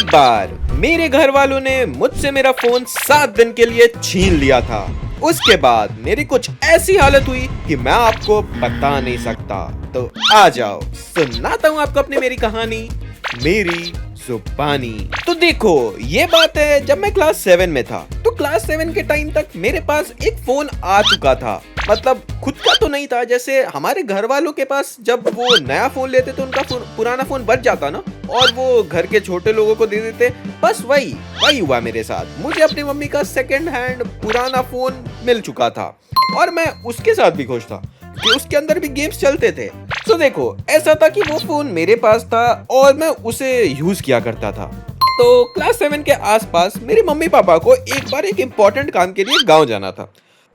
एक बार मेरे घर वालों ने मुझसे मेरा फोन 7 दिन के लिए छीन लिया था। उसके बाद मेरी कुछ ऐसी हालत हुई कि मैं आपको बता नहीं सकता। तो आ जाओ सुनाता हूँ आपको अपनी मेरी कहानी, मेरी जुबानी। तो देखो, ये बात है जब मैं क्लास 7 में था। तो क्लास 7 के टाइम तक मेरे पास एक फोन आ चुका था। मतलब खुद का तो नहीं था, जैसे हमारे घर वालों के पास जब वो नया फोन लेते तो उनका पुराना फोन बच जाता ना, और वो घर के छोटे लोगों को दे देते। बस वही हुआ मेरे साथ। मुझे अपनी मम्मी का सेकंड हैंड पुराना फोन मिल चुका था और मैं उसके साथ भी खुश था कि उसके अंदर भी गेम्स चलते थे। तो देखो, ऐसा था कि वो फोन मेरे पास था और मैं उसे यूज किया करता था। तो क्लास 7 के आसपास मेरे मम्मी पापा को एक बार एक इम्पोर्टेंट काम के लिए गांव जाना था।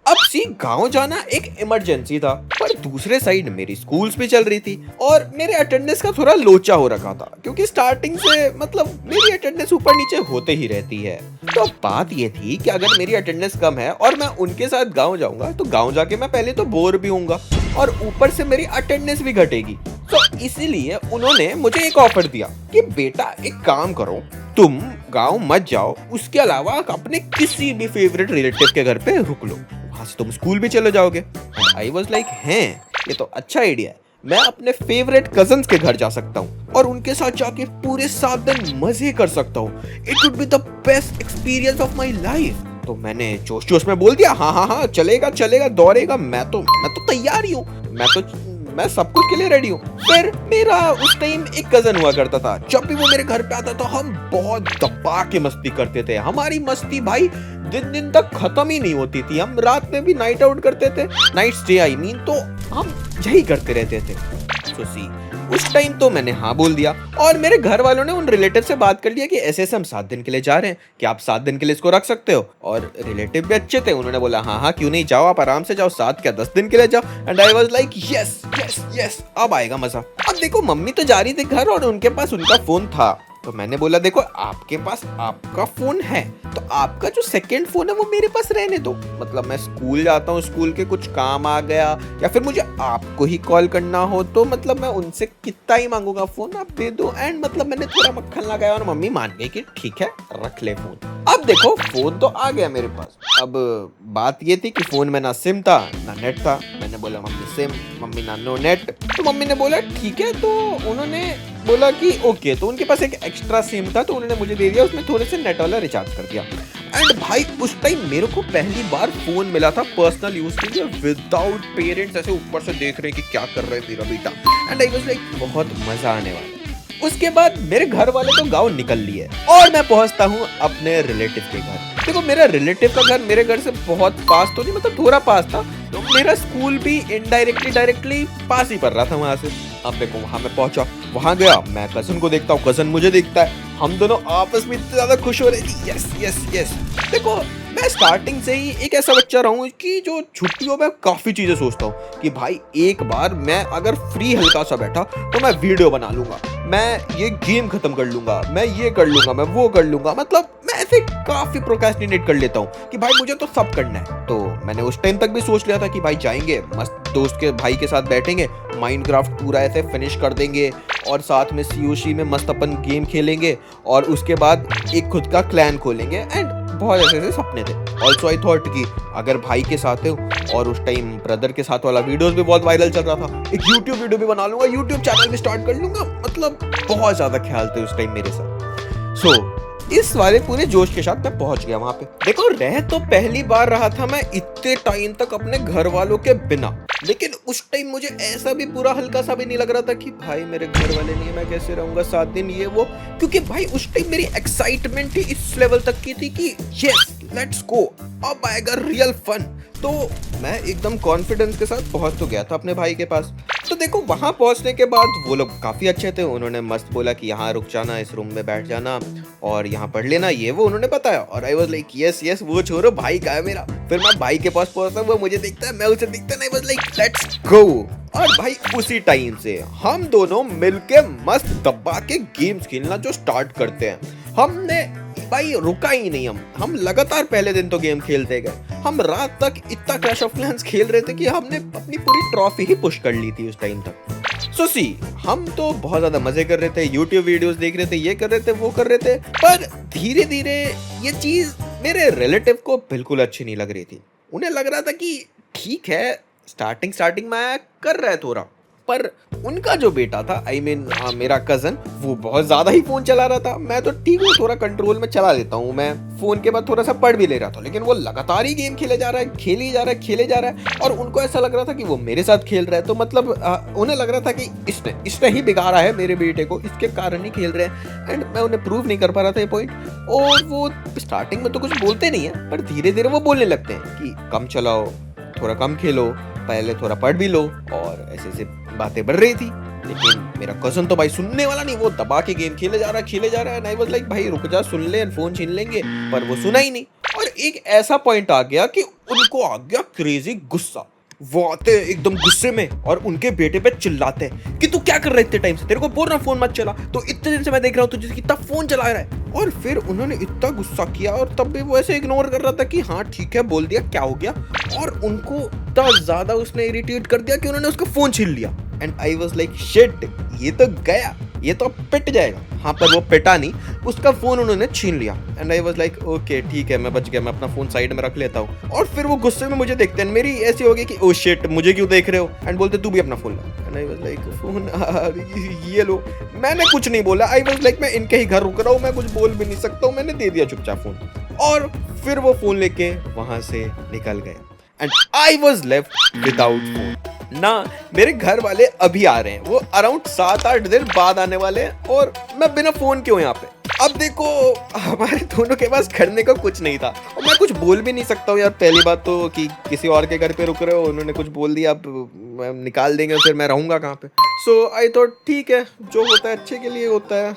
अब सी गांव जाना एक इमरजेंसी था, पर दूसरे साइड मेरी स्कूल्स भी चल रही थी और मेरे अटेंडेंस का थोड़ा लोचा हो रखा था, क्योंकि स्टार्टिंग से मतलब मेरी अटेंडेंस ऊपर नीचे होते ही रहती है। तो बात ये थी कि अगर मेरी अटेंडेंस कम है और मैं उनके साथ गांव जाऊंगा तो गांव जाके मैं पहले तो बोर भी होऊंगा और ऊपर से मेरी अटेंडेंस भी घटेगी। तो इसीलिए उन्होंने मुझे एक ऑफर दिया कि बेटा एक काम करो, तुम गांव मत जाओ, उसके अलावा अपने किसी भी फेवरेट रिलेटिव के घर पे रुक लो, वहां से तुम स्कूल भी चले जाओगे। आई वाज लाइक, हैं ये तो अच्छा आइडिया है, मैं अपने फेवरेट कजन्स के घर जा सकता हूँ और उनके साथ जाके पूरे 7 दिन मजे कर सकता हूँ। It would be the best experience of my life. तो मैंने जोश जोश में बोल दिया, हाँ चलेगा दौड़ेगा, मैं तो तैयार ही हूँ, मैं सब कुछ के लिए रेडी हूँ। फिर मेरा उस टाइम एक कजन हुआ करता था, जब भी वो मेरे घर पे आता था हम बहुत दबा के मस्ती करते थे। हमारी मस्ती भाई दिन तक खत्म ही नहीं होती थी। हम रात में भी नाइट आउट करते थे, नाइट स्टे आई मीन, तो हम यही करते रहते थे। सो सी उस टाइम तो मैंने हाँ बोल दिया और मेरे घर वालों ने उन रिलेटिव से बात कर लिया कि ऐसे हम 7 दिन के लिए जा रहे हैं, कि आप 7 दिन के लिए इसको रख सकते हो। और रिलेटिव भी अच्छे थे, उन्होंने बोला हाँ क्यों नहीं, जाओ आप आराम से जाओ, 7 क्या 10 दिन के लिए जाओ। And I was like yes अब आएगा मजा। अब देखो, मम्मी तो जा रही थी घर और उनके पास उनका फोन था। तो मैंने बोला देखो, आपके पास आपका फोन है तो आपका जो सेकंड फोन है वो मेरे पास रहने दो। मतलब मैं स्कूल जाता हूँ, स्कूल के कुछ काम आ गया या फिर मुझे आपको ही कॉल करना हो तो मतलब मैं उनसे कितना ही मांगूंगा, फोन आप दे दो। एंड मतलब मैंने थोड़ा मक्खन लगाया और मम्मी मान गई कि ठीक है रख ले फोन। अब देखो, फोन तो आ गया मेरे पास। अब बात ये थी कि फोन में ना सिम था ना नेट था। मैंने बोला मम्मी सिम, मम्मी ना नो नेट। तो मम्मी ने बोला ठीक है, तो उन्होंने बोला कि ओके। तो उनके पास एक एक्स्ट्रा सिम था तो उन्होंने मुझे दे दिया, उसमें थोड़े से नेट वाला रिचार्ज कर दिया। एंड भाई उस टाइम मेरे को पहली बार फोन मिला था पर्सनल यूज के लिए, विदाउट पेरेंट्स ऐसे ऊपर से देख रहे हैं कि क्या कर रहे हैं मेरा बेटा। एंड आई वाज लाइक बहुत मजा आने वाला है। उसके बाद मेरे घर वाले तो गांव निकल लिए और मैं पहुंचता हूँ अपने रिलेटिव के घर। देखो, मेरा रिलेटिव का घर मेरे घर से बहुत पास तो नहीं, मतलब थोड़ा पास था, तो मेरा स्कूल भी इनडायरेक्टली डायरेक्टली पास ही पड़ रहा था वहां से। अब देखो, वहां मैं पहुंचा, वहां गया, मैं कजन को देखता हूँ, कजन मुझे देखता है, हम दोनों आपस में इतने ज्यादा खुश हो रहे थे। यस। देखो, मैं स्टार्टिंग से ही एक ऐसा बच्चा रहा हूँ कि जो छुट्टियों में काफी चीजें सोचता हूँ कि भाई एक बार मैं अगर फ्री हल्का सा बैठा तो मैं वीडियो बना लूंगा, मैं ये गेम खत्म कर लूंगा, मैं ये कर लूंगा, मैं वो कर लूंगा। मतलब मैं ऐसे काफी प्रोक्रेस्टिनेट कर लेता हूँ कि भाई मुझे तो सब करना है। तो मैंने उस टाइम तक भी सोच लिया था कि भाई जाएंगे मस्त दोस्त के भाई के साथ बैठेंगे, माइनक्राफ्ट पूरा ऐसे फिनिश कर देंगे और साथ में सीओसी में मस्त अपन गेम खेलेंगे और उसके बाद एक खुद का क्लैन खोलेंगे। एंड बहुत ऐसे सपने थे। ऑल्सो आई थॉट कि अगर भाई के साथ है और उस टाइम ब्रदर के साथ वाला वीडियोस भी बहुत वायरल चल रहा था, एक यूट्यूब वीडियो भी बना लूंगा, यूट्यूब चैनल भी स्टार्ट कर लूंगा। मतलब बहुत ज्यादा ख्याल थे उस टाइम मेरे साथ। सो इस वाले पूरे जोश के साथ मैं पहुंच गया वहां पे। देखो, रह तो पहली बार रहा था मैं इतने टाइम तक अपने घर वालों के बिना, लेकिन उस टाइम मुझे ऐसा भी बुरा हल्का सा भी नहीं लग रहा था कि भाई मेरे घर वाले नहीं है, मैं कैसे रहूंगा 7 दिन ये वो। क्योंकि भाई उस टाइम मेरी एक्साइटमेंट ही इस लेवल तक की थी कि यस लेट्स गो, अब आएगा रियल फन। तो मैं एकदम कॉन्फिडेंस के साथ पहुंच तो गया था अपने भाई के पास। तो देखो, वहां पहुंचने के बाद वो लोग काफी अच्छे थे, उन्होंने मस्त बोला कि यहाँ रुक जाना, इस रूम में बैठ जाना और यहाँ पढ़ लेना, ये वो उन्होंने बताया। और आई वाज लाइक यस वो छोड़ो, भाई का है मेरा। फिर मैं भाई के पास पहुंचता, वो मुझे देखता है, मैं उसे देखता है, आई वाज लाइक लेट्स गो। और भाई उसी टाइम से हम दोनों मिलके मस्त दबा के गेम्स खेलना जो स्टार्ट करते हैं। हमने भाई रुका ही नहीं, हम लगातार पहले दिन तो गेम खेलते गए। हम रात तक इतना क्लैश ऑफ क्लैंस खेल रहे थे कि हमने अपनी पूरी ट्रॉफी ही पुश कर ली थी उस टाइम तक। सो सी, हम तो बहुत ज्यादा मजे कर रहे थे, यूट्यूब वीडियोस देख रहे थे, ये कर रहे थे, वो कर रहे थे, पर धीरे धीरे ये चीज मेरे रिलेटिव को बिल्कुल अच्छी नहीं लग रही थी। उन्हें लग रहा था कि ठीक है, स्टार्टिंग में कर रहा है थोड़ा, पर उनका जो बेटा था, मेरा कजन, वो बहुत ज्यादा ही फोन चला रहा था। मैं तो ठीक हूँ, थोड़ा कंट्रोल में चला लेता हूँ, मैं फोन के बाद थोड़ा सा पढ़ भी ले रहा था, लेकिन वो लगातार ही गेम खेले जा रहा है, खेले जा रहा है, और उनको ऐसा लग रहा था कि वो मेरे साथ खेल रहा है। तो मतलब उन्हें लग रहा था कि इसने ही बिगाड़ा है मेरे बेटे को, इसके कारण ही खेल रहे हैं। एंड मैं उन्हें प्रूव नहीं कर पा रहा था ये पॉइंट। और वो स्टार्टिंग में तो कुछ बोलते नहीं है, पर धीरे धीरे वो बोलने लगते हैं कि कम चलाओ, थोड़ा कम खेलो, पहले थोड़ा पढ़ भी लो, और ऐसे बातें बढ़ रही थी। लेकिन मेरा कजन तो भाई सुनने वाला नहीं, वो दबा के गेम खेले जा रहा है। आई वाज लाइक भाई रुक जा, सुन ले, फोन छीन लेंगे, पर वो सुना ही नहीं। और एक ऐसा पॉइंट आ गया कि उनको आ गया क्रेजी गुस्सा। वो आते एकदम गुस्से में और उनके बेटे पे चिल्लाते हैं कि तू क्या कर रहा है इतने टाइम से, तेरे को बोल रहा फोन मत चला, तो इतने दिन से मैं देख रहा हूँ तुझे कितना फोन चला रहा है। और फिर उन्होंने इतना गुस्सा किया, और तब भी वो ऐसे इग्नोर कर रहा था कि हाँ ठीक है, बोल दिया, क्या हो गया। और उनको इतना ज्यादा उसने इरिटेट कर दिया कि उन्होंने उसका फोन छीन लिया। And I was like shit, ये तो गया, ये तो पिट जाएगा। हाँ, पर वो पिटा नहीं, उसका फोन उन्होंने छीन लिया। And I was like okay ठीक है, मैं बच गया, मैं अपना फोन साइड में रख लेता हूँ। और फिर वो गुस्से में मुझे देखते हैं, मेरी ऐसी हो गई कि ओ शिट, मुझे क्यों देख रहे हो, एंड बोलते तू भी अपना फोन ला। And I was like phone ये लो। मैंने कुछ नहीं बोला, आई वाज लाइक मैं इनके ही घर रुक रहा हूँ, मैं कुछ बोल भी नहीं सकता हूँ, मैंने दे दिया चुपचाप फोन। और फिर वो फोन लेके वहां से निकल गए। And I was left without phone ना। मेरे घर वाले अभी आ रहे हैं, वो अराउंड 7-8 दिन बाद आने वाले हैं, और मैं बिना फोन के हूँ यहाँ पे। अब देखो, हमारे दोनों के पास करने का कुछ नहीं था, और मैं कुछ बोल भी नहीं सकता हूँ यार। पहली बात तो कि किसी और के घर पे रुक रहे हो, उन्होंने कुछ बोल दिया, अब निकाल देंगे, फिर मैं रहूंगा कहाँ पे। सो आई थॉट ठीक है, जो होता है अच्छे के लिए होता है।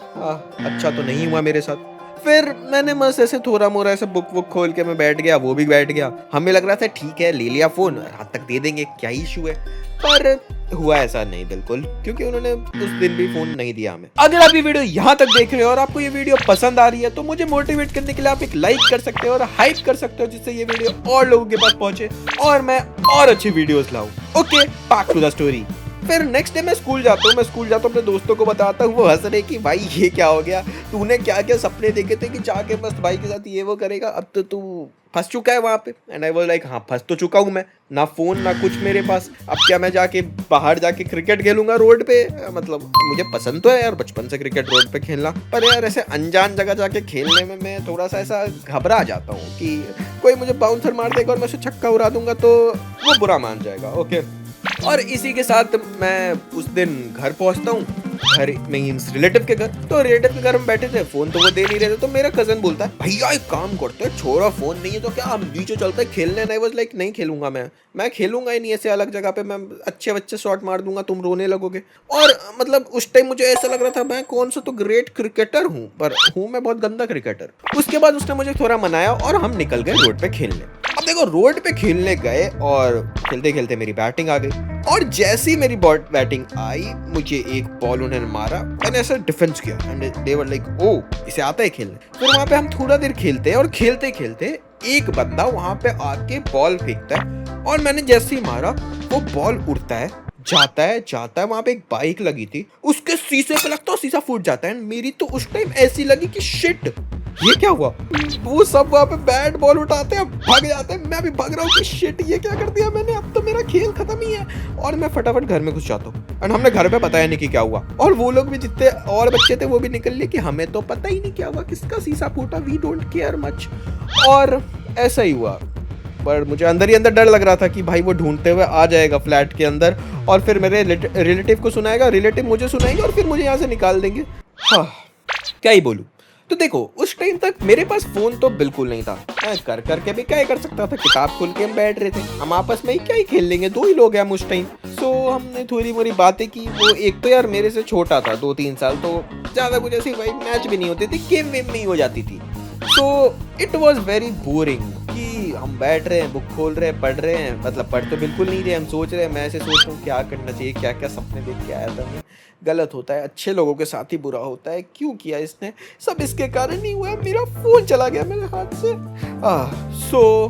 अच्छा तो नहीं हुआ मेरे साथ। फिर मैंने बस ऐसे थोड़ा मोरा ऐसे बुक खोल के मैं बैठ गया, वो भी बैठ गया। हमें लग रहा था ठीक है, ले लिया फोन, रात तक दे देंगे, क्या इशू है। पर हुआ ऐसा नहीं बिल्कुल, क्योंकि उन्होंने उस दिन भी फोन नहीं दिया हमें। अगर आप ये वीडियो यहाँ तक देख रहे हो और आपको ये वीडियो पसंद आ रही है, तो मुझे मोटिवेट करने के लिए आप एक लाइक कर सकते हो और हाइप कर सकते हो, जिससे ये वीडियो और लोगों के पास पहुंचे और मैं और अच्छी वीडियोस लाऊं। Okay, back to the story. फिर नेक्स्ट डे मैं स्कूल जाता हूँ, अपने दोस्तों को बताता हूँ। वो हंस रहे कि भाई ये क्या हो गया, तूने क्या क्या सपने देखे थे कि जाके बस भाई के साथ ये वो करेगा, अब तो तू फंस चुका है वहाँ पे। एंड आई वाज लाइक हाँ, फंस तो चुका हूँ मैं, ना फोन ना कुछ मेरे पास। अब क्या मैं जाके बाहर जाके क्रिकेट खेलूंगा रोड पे? मतलब मुझे पसंद तो है यार बचपन से क्रिकेट रोड पे खेलना, पर यार ऐसे अनजान जगह जाके खेलने में मैं थोड़ा सा ऐसा घबरा जाता हूँ कि कोई मुझे बाउंसर मार देगा और मैं उसे छक्का उड़ा दूंगा तो वो बुरा मान जाएगा। ओके, और इसी के साथ मैं उस दिन घर पहुंचता हूँ, घर मीन्स रिलेटिव के घर। तो रिलेटिव के घर में बैठे थे, फोन तो वो दे नहीं रहे थे। तो मेरा कजन बोलता है भैया एक काम करते हैं, छोड़ा फोन नहीं है तो क्या हम नीचे चलते हैं खेलने। नहीं वाज लाइक नहीं खेलूंगा मैं खेलूंगा ही नहीं ऐसे अलग जगह पे, मैं अच्छे बच्चे शॉट मार दूंगा, तुम रोने लगोगे। और मतलब उस टाइम मुझे ऐसा लग रहा था मैं कौन सा तो ग्रेट क्रिकेटर हूँ, पर हूँ मैं बहुत गंदा क्रिकेटर। उसके बाद उसने मुझे थोड़ा मनाया और हम निकल गए रोड पे खेलने। अब देखो, रोड पे खेलने गए और खेलते खेलते मेरी बैटिंग आ गई, और जैसे ही मेरी बैटिंग आई, मुझे एक बॉल उन्होंने मारा, मैंने ऐसा डिफेंस किया and they were like oh इसे आता है खेलने। फिर वहां पे हम थोड़ा देर खेलते हैं और खेलते खेलते एक बंदा वहां पे आके बॉल फेंकता है, और मैंने जैसे ही मारा वो बॉल उड़ता है, जाता है। वहां पे एक बाइक लगी थी, उसके शीशे पे लगता है, शीशा फूट जाता है। मेरी तो उस टाइम ऐसी लगी कि शिट ये क्या हुआ। वो सब वहां पे बैट बॉल उठाते हैं, भाग जाते हैं, मैं भी भाग रहा हूँ कि शिट ये क्या कर दिया मैंने, अब तो मेरा खेल खत्म ही है। और मैं फटाफट घर में घुस जाता हूँ, एंड हमने घर पे बताया नहीं कि क्या हुआ। और वो लोग भी जितने और बच्चे थे वो भी निकल लिए कि हमें तो पता ही नहीं क्या हुआ, किसका शीशा फूटा, वी डोंट केयर मच। और ऐसा ही हुआ, पर मुझे अंदर ही अंदर डर लग रहा था कि भाई वो ढूंढते हुए आ जाएगा फ्लैट के अंदर, और फिर मेरे रिलेटिव को सुनाएगा, रिलेटिव मुझे सुनाएंगे, और फिर मुझे यहाँ से निकाल देंगे। हाँ, क्या ही बोलूं। तो देखो, उस टाइम तक मेरे पास फोन तो बिल्कुल नहीं था, मैं कर करके भी क्या ही कर सकता था, किताब खोल के हम बैठ रहे थे, हम आपस में ही क्या ही खेल लेंगे, 2 ही लोग हैं हम उस टाइम। सो हमने थोड़ी मोरी बातें की। वो एक तो यार मेरे से छोटा था 2-3 साल, तो ज्यादा कुछ ऐसी भाई मैच भी नहीं होती थी, गेम वेम नहीं हो जाती थी। So it was very boring कि हम बैठ रहे हैं, बुक खोल रहे हैं, पढ़ रहे हैं, मतलब पढ़ तो बिल्कुल नहीं रहे, हम सोच रहे हैं, मैं ऐसे सोच रहा हूँ क्या करना चाहिए, क्या क्या सपने देख के आया था मैं, गलत होता है, अच्छे लोगों के साथ ही बुरा होता है, क्यों किया इसने, सब इसके कारण नहीं हुआ, मेरा फोन चला गया मेरे हाथ से। सो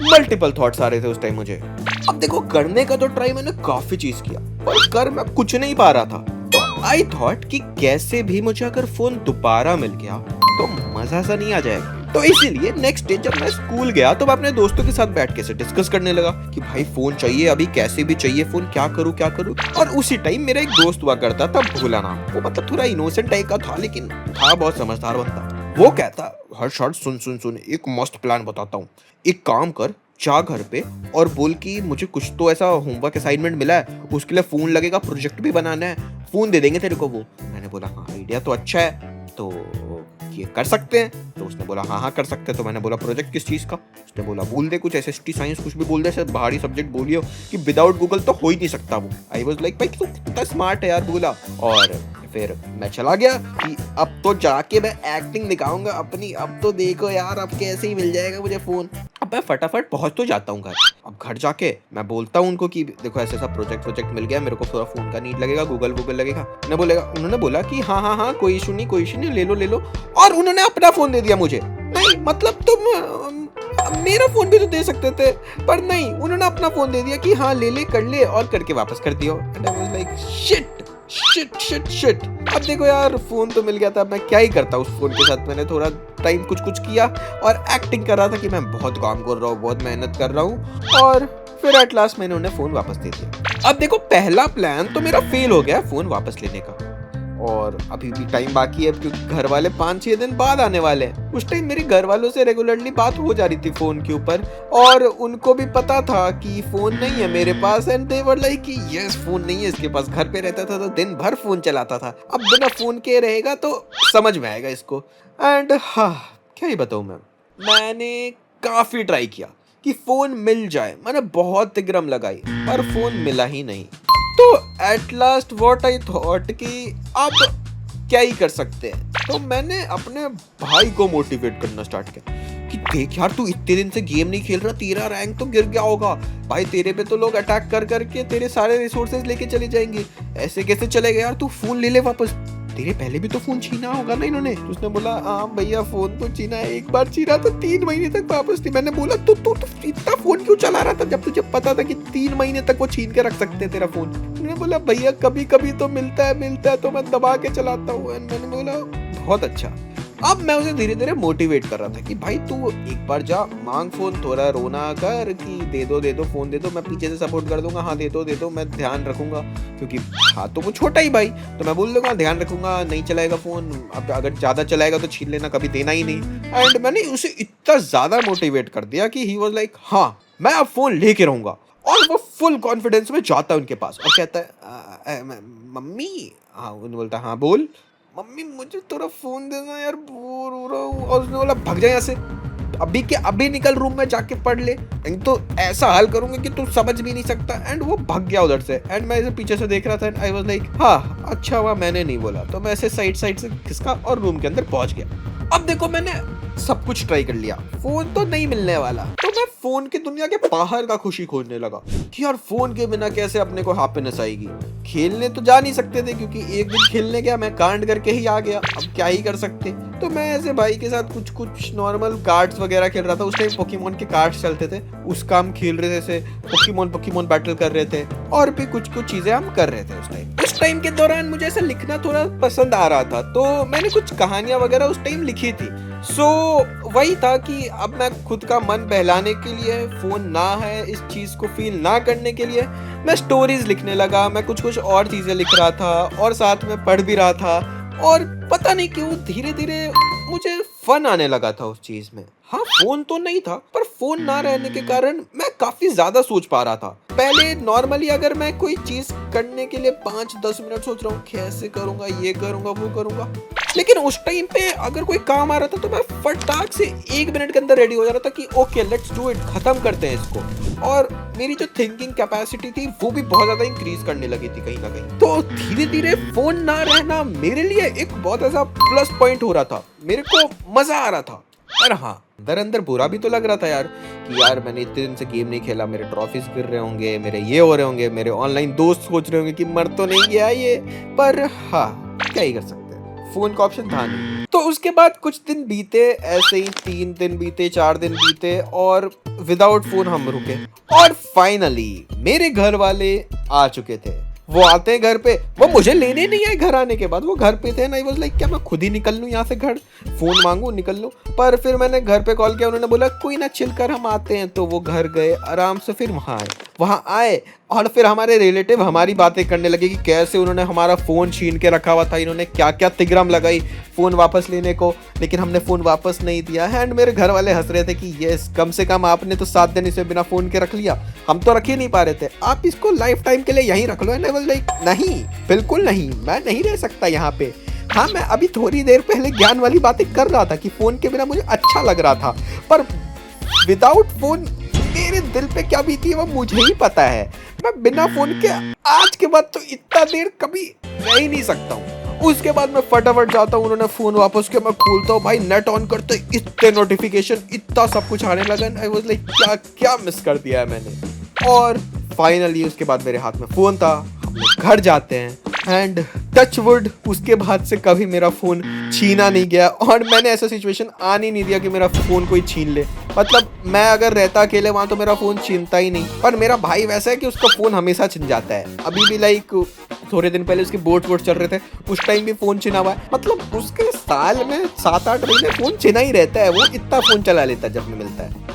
मल्टीपल थॉट्स आ रहे थे उस टाइम मुझे। अब देखो, करने का तो ट्राई मैंने काफी चीज किया, पर कर मैं कुछ नहीं पा रहा था। तो आई थॉट कि कैसे भी मुझे अगर फोन दोबारा मिल गया तो मजा सा नहीं आ जाएगा। तो इसीलिए नेक्स्ट डे जब मैं स्कूल गया तो मैं अपने दोस्तों के साथ बैठ के डिस्कस करने लगा कि भाई फोन चाहिए, अभी कैसे भी चाहिए फोन, क्या करूं क्या करूं। और उसी टाइम मेरा एक दोस्त हुआ करता था भोला नाम, वो मतलब थोड़ा इनोसेंट टाइप का था लेकिन था बहुत समझदार बंदा। वो कहता, हर्ष हर्ष सुन सुन सुन, एक मस्त प्लान बताता हूँ, एक काम कर, जा घर पे और बोल कि मुझे कुछ तो ऐसा होमवर्क असाइनमेंट मिला है, उसके लिए फोन लगेगा, प्रोजेक्ट भी बनाना है, फोन दे देंगे तेरे को वो। मैंने बोला हाँ आइडिया तो अच्छा है, तो ये कर सकते हैं। तो उसने बोला हाँ हाँ कर सकते हैं। तो मैंने बोला प्रोजेक्ट किस चीज़ का? उसने बोला बोल दे कुछ एसएसटी साइंस कुछ भी बोल दे, सिर्फ बाहरी सब्जेक्ट बोलियो कि विदाउट गूगल तो हो ही नहीं सकता वो। आई वाज लाइक भाई तू कितना स्मार्ट है यार बोला। और फिर मैं चला गया कि अब तो जाके मैं एक्टिंग दिखाऊंगा अपनी, अब तो देखो यार अब कैसे ही मिल जाएगा मुझे फोन। अब मैं फटाफट पहुंच तो जाता हूँ घर। अब घर जाके मैं बोलता हूँ उनको कि देखो ऐसे ऐसा प्रोजेक्ट मिल गया, मेरे को थोड़ा फोन का नीड लगेगा, गूगल लगेगा। उन्होंने बोला कि हाँ कोई इशू नहीं, ले लो। और उन्होंने अपना फोन दे दिया मुझे। नहीं मतलब तुम मेरा फोन भी तो दे सकते थे, पर नहीं, उन्होंने अपना फोन दे दिया कि हाँ ले कर ले, और करके वापस कर दिया। And I was like shit. अब देखो यार फोन तो मिल गया था, मैं क्या ही करता उस फोन के साथ। मैंने थोड़ा टाइम कुछ किया और एक्टिंग कर रहा था कि मैं बहुत काम कर रहा हूँ, बहुत मेहनत कर रहा हूँ, और फिर एट लास्ट मैंने उन्हें फोन वापस दे दिया। अब देखो पहला प्लान तो मेरा फेल हो गया फोन वापस लेने का, और अभी भी टाइम बाकी है क्योंकि घर वाले 5-6 दिन बाद आने वाले हैं। उस टाइम मेरे घर वालों से रेगुलरली बात हो जा रही थी फोन के ऊपर, और उनको भी पता था कि फोन नहीं है मेरे पास। एंड दे वर लाइक कि यस फोन नहीं है इसके पास, घर पे रहता था तो दिन भर फोन चलाता था, अब बिना फोन के रहेगा तो समझ में आएगा इसको। एंड हाँ क्या ही बताऊँ मैंने काफी ट्राई किया कि फोन मिल जाए, मैंने बहुत तिगरम लगाई पर फोन मिला ही नहीं। तो at last what I thought कि अब क्या ही कर सकते हैं। तो मैंने अपने भाई को मोटिवेट करना स्टार्ट किया कि देख यार तू इतने दिन से गेम नहीं खेल रहा, तेरा रैंक तो गिर गया होगा भाई, तेरे पे तो लोग अटैक कर करके तेरे सारे रिसोर्सेज लेके चले जाएंगे, ऐसे कैसे चलेगा यार, तू फोन ले ले वापस, तेरे पहले भी तो फोन छीना होगा ना इन्होंने। उसने बोला हाँ भैया फोन तो छीना है, एक बार छीना तो 3 महीने तक वापस नहीं। मैंने बोला तू इतना फोन क्यों चला रहा था जब तुझे पता था कि 3 महीने तक वो छीन के रख सकते हैं तेरा फोन? उन्होंने बोला भैया कभी कभी तो मिलता है तो मैं दबा के चलाता हूँ। मैंने बोला बहुत अच्छा। अब मैं उसे धीरे धीरे मोटिवेट कर रहा था कि भाई तू एक बार जा मांग फोन, थोड़ा रोना कर कि दे दो फोन दे दो, मैं पीछे से सपोर्ट कर दूंगा, हाँ दे दो मैं ध्यान रखूंगा, क्योंकि हाँ तो वो छोटा ही भाई, तो मैं बोल दूंगा ध्यान रखूंगा, नहीं चलाएगा फोन, अब अगर ज्यादा चलाएगा तो छीन लेना, कभी देना ही नहीं। एंड मैंने उसे इतना ज्यादा मोटिवेट कर दिया कि ही वाज लाइक हाँ मैं अब फोन लेके रहूंगा। और वो फुल कॉन्फिडेंस में जाता है उनके पास और कहता है मम्मी, हाँ उन्होंने बोलता हाँ बोल मम्मी मुझे थोड़ा फोन देना यार, बोर हो रहा हूँ। और उसने बोला भाग जाए यहाँ से, अभी के अभी निकल रूम में जाके पढ़ ले, नहीं तो ऐसा हाल करूंगा कि तू समझ भी नहीं सकता। एंड वो भाग गया उधर से। एंड मैं इसे पीछे से देख रहा था एंड आई वाज लाइक हाँ अच्छा हुआ मैंने नहीं बोला। तो मैं ऐसे साइड से खिसका और रूम के अंदर पहुंच गया। अब देखो मैंने सब कुछ ट्राई कर लिया, फोन तो नहीं मिलने वाला, तो मैं फोन की दुनिया के बाहर का खुशी खोजने लगा कि यार फोन के बिना कैसे अपने को हैप्पीनेस आएगी। खेलने तो जा नहीं सकते थे क्योंकि एक दिन खेलने गया मैं कांड करके ही आ गया, अब क्या ही कर सकते। तो मैं ऐसे भाई के साथ कुछ नॉर्मल कार्ड्स वगैरह खेल रहा था। उस टाइम पोकेमोन के कार्ड्स चलते थे, उस काम खेल रहे थे, पोकेमोन बैटल कर रहे थे, और भी कुछ चीजें हम कर रहे थे उस टाइम के दौरान मुझे ऐसा लिखना थोड़ा पसंद आ रहा था, तो मैंने कुछ कहानियां वगैरह उस टाइम लिखी थी। सो वही था कि अब मैं खुद का मन बहलाने के लिए, फोन ना है इस चीज को फील ना करने के लिए, मैं स्टोरीज लिखने लगा, मैं कुछ और चीजें लिख रहा था और साथ में पढ़ भी रहा था। और पता नहीं क्यों धीरे धीरे मुझे फन आने लगा था उस चीज में। हाँ फोन तो नहीं था, पर फोन ना रहने के कारण मैं काफी ज्यादा सोच पा रहा था। पहले नॉर्मली अगर मैं कोई चीज करने के लिए 5-10 मिनट सोच रहा हूँ कैसे करूंगा, ये करूंगा वो करूंगा, लेकिन उस टाइम पे अगर कोई काम आ रहा था तो मैं फटाक से 1 मिनट के अंदर रेडी हो जा रहा था कि ओके लेट्स डू इट, खत्म करते हैं इसको। और मेरी जो थिंकिंग कैपेसिटी थी वो भी बहुत ज्यादा इंक्रीज करने लगी थी कहीं ना कहीं। तो धीरे धीरे फोन ना रहना मेरे लिए एक बहुत ऐसा प्लस पॉइंट हो रहा था, मेरे को मजा आ रहा था। पर हाँ अंदर बुरा भी तो लग रहा था यार कि यार मैंने इतने दिन से गेम नहीं खेला, मेरे ट्रॉफीज गिर रहे होंगे, मेरे ये हो रहे होंगे, मेरे ऑनलाइन दोस्त सोच रहे होंगे कि मर तो नहीं गया ये। पर हाँ क्या ही कर सकते हैं, फोन का ऑप्शन था नहीं। तो उसके बाद कुछ दिन बीते ऐसे ही, 3 दिन बीते, 4 दिन बीते और विदाउट फोन हम रुके। और फाइनली मेरे घर वाले आ चुके थे। वो आते हैं घर पे, वो मुझे लेने नहीं आए घर आने के बाद, वो घर पे थे ना। आई वाज लाइक क्या मैं खुद ही निकल लूँ यहाँ से, घर फोन मांगू निकल लूँ। पर फिर मैंने घर पे कॉल किया, उन्होंने बोला कोई ना चिल कर हम आते हैं। तो वो घर गए आराम से, फिर वहाँ आए और फिर हमारे रिलेटिव हमारी बातें करने लगे कि कैसे उन्होंने हमारा फ़ोन छीन के रखा हुआ था, इन्होंने क्या क्या तिगड़म लगाई फ़ोन वापस लेने को, लेकिन हमने फ़ोन वापस नहीं दिया है। एंड मेरे घर वाले हंस रहे थे कि यस, कम से कम आपने तो 7 दिन इसे बिना फ़ोन के रख लिया, हम तो रख ही नहीं पा रहे थे, आप इसको लाइफ टाइम के लिए यहीं रख लो। एंड आई वाज लाइक नहीं, बिल्कुल नहीं, मैं नहीं रह सकता यहाँ पे। हाँ, मैं अभी थोड़ी देर पहले ज्ञान वाली बातें कर रहा था कि फ़ोन के बिना मुझे अच्छा लग रहा था, पर विदाउट फ़ोन मेरे दिल पे क्या बीती है वो मुझे ही पता है। मैं बिना फ़ोन के आज के बाद तो इतना देर कभी रह ही नहीं सकता हूँ। उसके बाद मैं फटाफट जाता हूँ, उन्होंने फ़ोन वापस किया, मैं खोलता हूँ भाई, नेट ऑन करते इतने नोटिफिकेशन, इतना सब कुछ आने लगा। आई वाज लाइक क्या क्या मिस कर दिया है मैंने। और फाइनली उसके बाद मेरे हाथ में फ़ोन था, हम लोग घर जाते हैं एंड टच वुड उसके बाद से कभी मेरा फ़ोन छीना नहीं गया। और मैंने ऐसा सिचुएशन आने नहीं दिया कि मेरा फ़ोन कोई छीन ले। मतलब मैं अगर रहता अकेले वहाँ तो मेरा फ़ोन छीनता ही नहीं, पर मेरा भाई वैसा है कि उसका फ़ोन हमेशा छिन जाता है। अभी भी लाइक थोड़े दिन पहले उसके बोट वोट चल रहे थे, उस टाइम भी फ़ोन छिना हुआ है। मतलब उसके साल में 7-8 महीने फ़ोन छिना ही रहता है, वो इतना फ़ोन चला लेता है जब भी मिलता है।